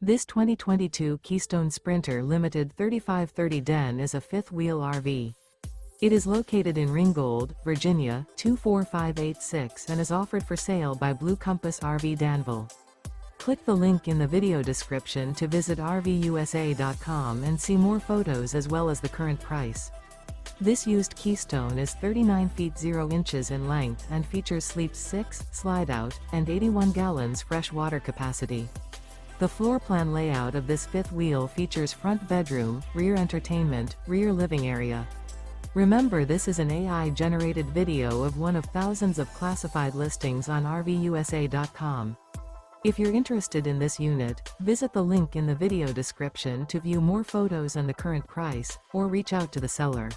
This 2022 Keystone Sprinter Limited 3530 Den is a fifth-wheel RV. It is located in Ringgold, Virginia, 24586 and is offered for sale by Blue Compass RV Danville. Click the link in the video description to visit RVUSA.com and see more photos as well as the current price. This used Keystone is 39 feet 0 inches in length and features sleeps 6, Slideout, and 81 gallons fresh water capacity. The floor plan layout of this fifth wheel features front bedroom, rear entertainment, rear living area. Remember, this is an AI-generated video of one of thousands of classified listings on RVUSA.com. If you're interested in this unit, visit the link in the video description to view more photos and the current price, or reach out to the seller.